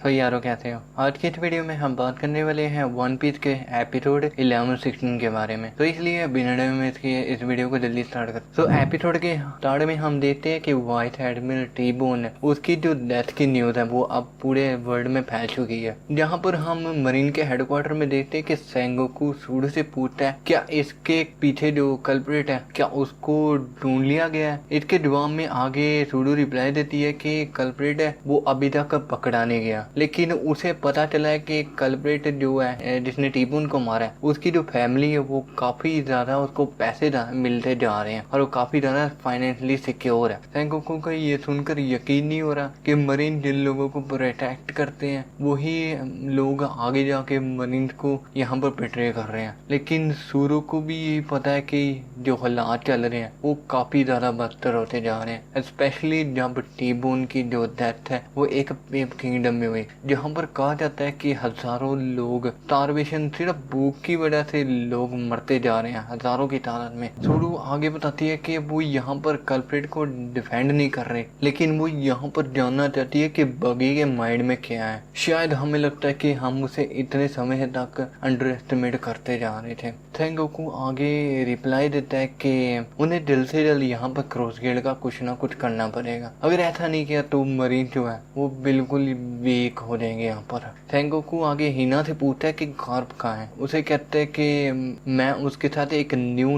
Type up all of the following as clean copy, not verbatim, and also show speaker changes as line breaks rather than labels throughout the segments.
तो यारों कैसे हो। आज की इस वीडियो में हम बात करने वाले हैं वन पीस के एपिसोड 11-16 के बारे में। तो इसलिए बिना टाइम वेस्ट किए इस वीडियो को जल्दी स्टार्ट कर। तो एपिसोड के स्टार्ट में हम देखते हैं कि व्हाइट एडमिरल टी-बोन उसकी जो डेथ की न्यूज है वो अब पूरे वर्ल्ड में फैल चुकी है। जहाँ पर हम मरीन के हेडक्वार्टर में देखते हैं कि सेंगोकू सूडो से पूछता है क्या इसके पीछे जो कल्प्रिट है क्या उसको ढूंढ लिया गया है। इसके जवाब में आगे सूडो रिप्लाई देती है कि कल्प्रिट है वो अभी तक पकड़ा नहीं गया, लेकिन उसे पता चला है कि कल्प्रिट जो है जिसने टी-बोन को मारा है उसकी जो फैमिली है वो काफी ज्यादा उसको पैसे मिलते जा रहे हैं और वो काफी ज्यादा फाइनेंशियली सिक्योर है। सेंगोकू को ये सुनकर यकीन नहीं हो रहा कि मरीन जिन लोगों को प्रोटेक्ट करते हैं वही लोग आगे जाके मरीन को यहाँ पर बिट्रे कर रहे हैं। लेकिन सूरो को भी यही पता है कि जो हालात चल रहे हैं वो काफी ज्यादा बदतर होते जा रहे हैं, स्पेशली जब टी-बोन की जो डेथ है वो एक पेप किंगडम में हुई, जहाँ पर कहा जाता है कि हजारों लोग स्टारवेशन सिर्फ भूख की वजह से लोग मरते जा रहे हैं हजारों की तादाद में। सूरो आगे बताती है कि वो यहाँ पर कल्प्रिट को डिफेंड नहीं कर रहे, लेकिन वो यहाँ पर जानना चाहती है कि बगी के माइंड में क्या है। शायद हमें लगता है कि हम उसे इतने समय तक अंडर एस्टिमेट करते जा रहे थे। सेंगोकू आगे रिप्लाई देता है कि उन्हें जल्द से जल्द यहाँ पर क्रॉस गेट का कुछ ना कुछ करना पड़ेगा, अगर ऐसा नहीं किया तो मरीन जो है वो बिल्कुल वीक हो जाएंगे यहाँ पर। सेंगोकू आगे हिना से पूछता है कि गार्प कहाँ है। उसे कहते हैं कि मैं उसके साथ एक न्यू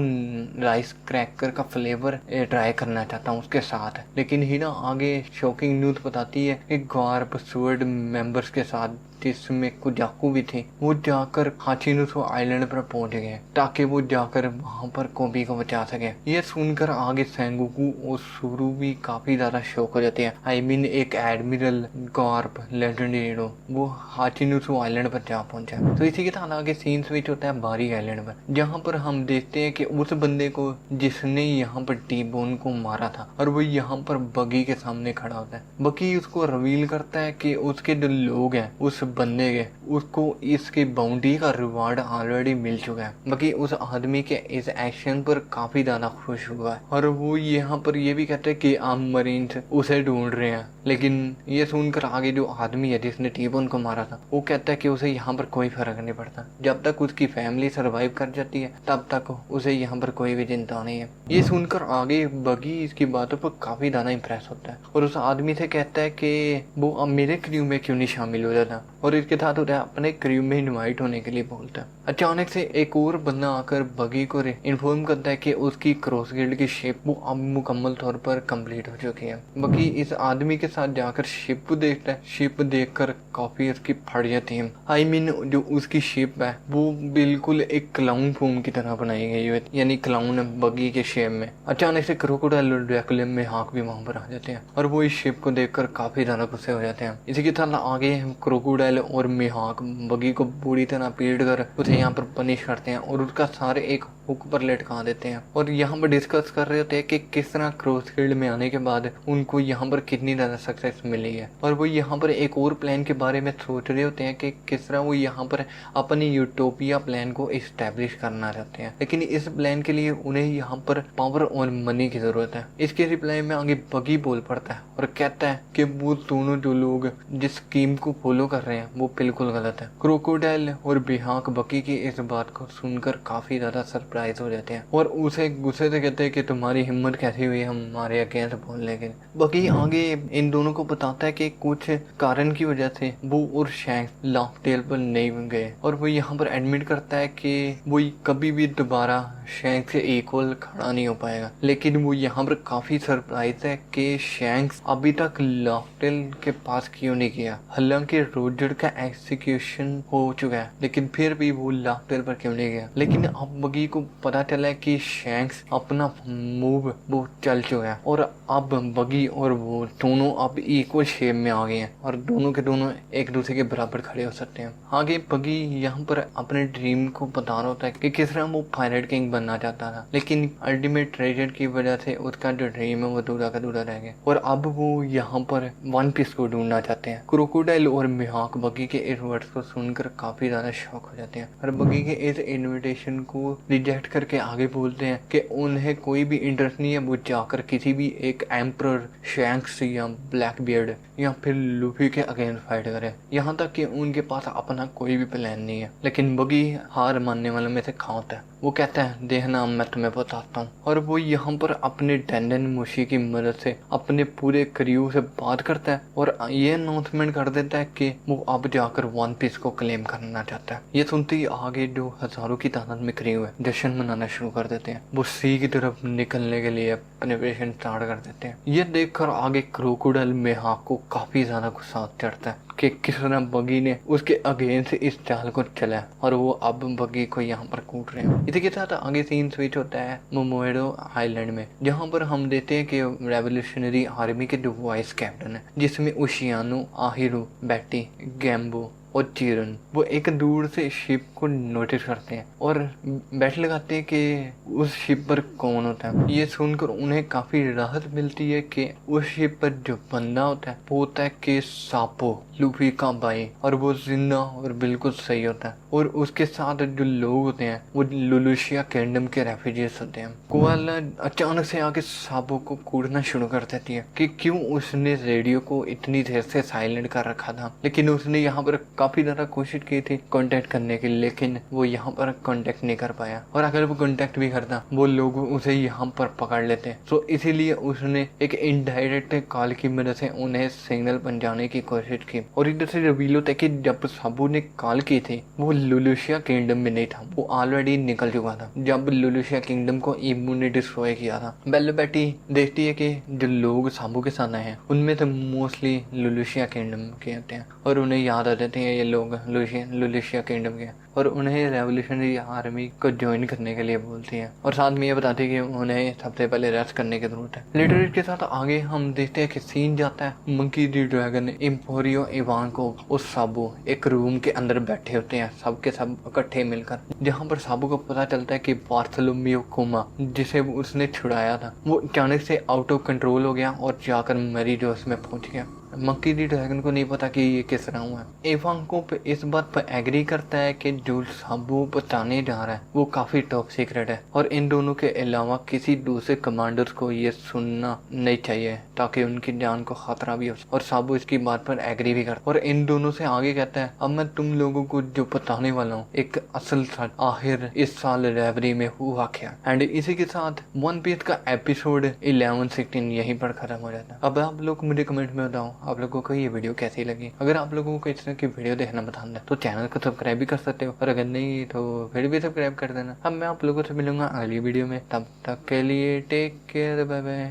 राइस क्रैकर का फ्लेवर ट्राई करना चाहता हूँ उसके साथ, लेकिन हिना आगे शॉकिंग न्यूज बताती है कि गार्प स्वर्ड मेंबर्स के साथ जिसमें कुजाकू भी थे वो जाकर हाचिनुसो आइलैंड पर पहुंच गए ताकि वो जाकर वहां पर कोबी को बचा सके। ये सुनकर आगे सेंगोकू और सूरो भी काफी ज्यादा शॉक हो जाते हैं। आई मीन एक एडमिरल गार्प लेजेंडरी हीरो वो हाचिनुसो आइलैंड पर जा पहुंचा। तो इसी के साथ आगे सीन स्विच होता है बारी आइलैंड पर, जहाँ पर हम देखते हैं कि उस बंदे को जिसने यहाँ पर टी-बोन को मारा था और वो यहाँ पर बगी के सामने खड़ा होता है। बगी उसको रिवील करता है कि उसके जो लोग हैं उस बंदे के उसको इसकी बाउंड्री का रिवार्ड ऑलरेडी मिल चुका है। बाकी उस आदमी के इस एक्शन पर काफी ज्यादा खुश हुआ है और वो यहाँ पर ये भी कहते हैं कि आम मरीन्स उसे ढूंढ रहे हैं। लेकिन ये सुनकर आगे जो आदमी है जिसने टी-बोन को मारा था वो कहता है कि उसे यहाँ पर कोई फर्क नहीं पड़ता, जब तक उसकी फैमिली सर्वाइव कर जाती है तब तक उसे यहाँ पर कोई भी चिंता नहीं है। ये सुनकर आगे बगी इसकी बातों पर काफी ज्यादा इम्प्रेस होता है और उस आदमी से कहता है कि वो अब मेरे क्रू में क्यों नहीं शामिल हो जाता और इसके साथ अपने क्रू में इनवाइट होने के लिए बोलता है। अचानक से एक और बंदा आकर बगी को इन्फॉर्म करता है कि उसकी क्रॉस गिल्ड की शिप वो अब मुकम्मल तौर पर कंप्लीट हो चुकी है। बगी इस आदमी के साथ जाकर शिप देखता है। शिप देखकर काफी उसकी फट जाती है। आई मीन जो उसकी शिप है वो बिल्कुल एक क्लाउन फॉर्म की तरह बनाई गई है, यानी क्लाउन बगी के शेप में। अचानक से क्रोकोडाइल और ड्रैकुला में हाक भी वहां पर आ जाते हैं और वो इस शिप को देखकर काफी ज्यादा गुस्से हो जाते हैं। इसी के साथ आगे क्रोकोडाइल और मिहाक बगी को बुरी तरह पीट कर उसे यहाँ पर पनिश करते हैं और उसका सारे एक हुक पर लटका देते हैं और यहाँ पर डिस्कस कर रहे होते हैं कि किस तरह क्रॉस फील्ड में आने के बाद उनको यहाँ पर कितनी ज्यादा सक्सेस मिली है और वो यहाँ पर एक और प्लान के बारे में सोच रहे होते हैं कि किस तरह वो यहाँ पर अपनी यूटोपिया प्लान को इस्टेब्लिश करना चाहते हैं। लेकिन इस प्लान के लिए उन्हें यहाँ पर पावर और मनी की जरूरत है। इसके रिप्लाई में आगे बगी बोल पड़ता है और कहता है कि वो दोनों जो लोग जिस स्कीम को फॉलो कर रहे हैं वो बिल्कुल गलत है। क्रोकोडाइल और बिहाक बगी की इस बात को सुनकर काफी ज्यादा सरप्राइज हो जाते हैं और उसे गुस्से से कहते हैं कि तुम्हारी हिम्मत कैसी हुई हमारे अगेंस्ट बोलने के। बगी आगे इन दोनों को बताता है कि कुछ कारण की वजह से वो और शैंक्स लाफ टेल पर नहीं गए और वो यहाँ पर एडमिट करता है कि वो कभी भी दोबारा शैंक्स से इक्वल खड़ा नहीं हो पाएगा। लेकिन वो यहाँ पर काफी सरप्राइज है कि शैंक्स अभी तक लाफ्टेल के पास क्यों नहीं गया। हालांकि रोजर का एग्जीक्यूशन हो चुका है लेकिन फिर भी वो लाफ्टेल पर क्यों नहीं गया। लेकिन अब बगी को पता चला है कि शैंक्स अपना मूव वो चल चुका है और अब बगी और वो दोनों अब इक्वल शेप में आ गए हैं और दोनों के दोनों एक दूसरे के बराबर खड़े हो सकते हैं। आगे बगी यहाँ पर अपने ड्रीम को बता रहा होता है कि किस तरह वो पायरेट किंग बनना चाहता था, लेकिन अल्टीमेट ट्रेजर की वजह से उसका जो ड्रीम है वो अधूरा का अधूरा रह गया और अब वो यहाँ पर वन पीस को ढूंढना चाहते हैं। क्रोकोडाइल और मिहाक बगी के इस वर्ड्स को सुनकर काफी ज्यादा शॉक हो जाते हैं और बगी के इस इन्विटेशन को रिजेक्ट प्रोजेक्ट करके आगे बोलते हैं कि उन्हें कोई भी इंटरेस्ट नहीं है वो जाकर किसी भी एक एम्परर, शैंक्स या ब्लैक बियर्ड या फिर लूफी के अगेंस्ट फाइट करे। यहाँ तक कि उनके पास अपना कोई भी प्लान नहीं है। लेकिन बगी हार मानने वालों में से खाता है। वो कहता है देखना मैं तुम्हें बताता हूँ, और वो यहाँ पर अपने टेंडन मुशी की मदद से अपने पूरे क्रू से बात करता है और ये अनाउंसमेंट कर देता है कि वो अब जाकर वन पीस को क्लेम करना चाहता है। ये सुनते ही आगे जो हजारों की तादाद में क्रू है जश्न मनाना शुरू कर देते हैं। वो सी की तरफ निकलने के लिए प्रिपरेशन स्टार्ट कर देते हैं। ये देखकर आगे क्रोकोडाइल मेहाक को काफी ज्यादा गुस्सा चढ़ता है कि किस तरह बगी ने उसके अगेंस्ट इस चाल को चला और वो अब बगी को यहाँ पर कूट रहे हैं। इसी के साथ आगे सीन स्विच होता है मोमोएडो आइलैंड में, जहाँ पर हम देते हैं कि रेवोल्यूशनरी आर्मी के जो वाइस कैप्टन है जिसमें उशियानो, आहिरो, बैटी, गैम्बो और चीरन वो एक दूर से शिप को नोटिस करते हैं और बैठ लगाते हैं कि उस शिप पर कौन होता है। ये सुनकर उन्हें काफी राहत मिलती है कि उस शिप पर जो बंदा होता है वो होता है कि सापो, लूफी का भाई, और वो जिंदा और बिल्कुल सही होता है। और उसके साथ जो लोग होते हैं वो लुलुशिया किंगडम के रेफ्यूजीज होते हैं। कोआला अचानक से आके सापो को कूटना शुरू कर देती है कि क्यों उसने रेडियो को इतनी देर से साइलेंट कर रखा था। लेकिन उसने यहाँ पर काफी ज्यादा कोशिश की थी कांटेक्ट करने की, लेकिन वो यहाँ पर कांटेक्ट नहीं कर पाया, और अगर वो कांटेक्ट भी करता वो लोग उसे यहाँ पर पकड़ लेते। तो इसीलिए उसने एक इनडायरेक्ट कॉल की मदद से उन्हें सिग्नल पहुंचाने की कोशिश की। और इधर से रिवील होता है कि जब साबू ने कॉल की थी वो लुलुशिया किंगडम में नहीं था, वो ऑलरेडी निकल चुका था जब लुलुशिया किंगडम को इमू ने डिस्ट्रॉय किया था। बेल बेटी देखती है कि जो लोग साबू के साथ आए हैं उनमें से मोस्टली लुलुशिया किंगडम के होते हैं और उन्हें याद आ जाते हैं ये लोग लुलुशिया किंगडम के, और उन्हें रेवोल्यूशनरी आर्मी को ज्वाइन करने के लिए बोलती है और साथ में ये बताती है कि उन्हें सबसे पहले रेस्ट करने की जरूरत है। लेटर के साथ आगे हम देखते हैं कि सीन जाता है मंकी दी ड्रैगन, एम्पोरियो, इवांको और साबू एक रूम के अंदर बैठे होते हैं, सबके सब इकट्ठे मिलकर, जहाँ पर साबू को पता चलता है कि बार्थोलोम्यू कोमा जिसे उसने छुड़ाया था वो अचानक से आउट ऑफ कंट्रोल हो गया और जाकर मेरी जोश में पहुंच गया। मंकी डी ड्रैगन को नहीं पता कि ये किस तरह हुआ है। इवांको पे इस बात पर एग्री करता है कि जो साबू बताने जा रहा है वो काफी टॉप सीक्रेट है और इन दोनों के अलावा किसी दूसरे कमांडर्स को ये सुनना नहीं चाहिए ताकि उनकी जान को खतरा भी हो। और साबू इसकी बात पर एग्री भी करता है और इन दोनों से आगे कहता है अब मैं तुम लोगों को जो बताने वाला हूँ एक असल सच आखिर इस साल रेवरी में हुआ क्या। एंड इसी के साथ वन पीस का एपिसोड 11-16 यहीं पर खत्म हो जाता है। अब आप लोग मुझे कमेंट में बताओ आप लोगों को ये वीडियो कैसी लगी। अगर आप लोगों को इस तरह की वीडियो देखना पसंद है तो चैनल को सब्सक्राइब भी कर सकते हो, और अगर नहीं तो फिर भी सब्सक्राइब कर देना। अब मैं आप लोगों से मिलूंगा अगली वीडियो में, तब तक के लिए टेक केयर, बाय बाय।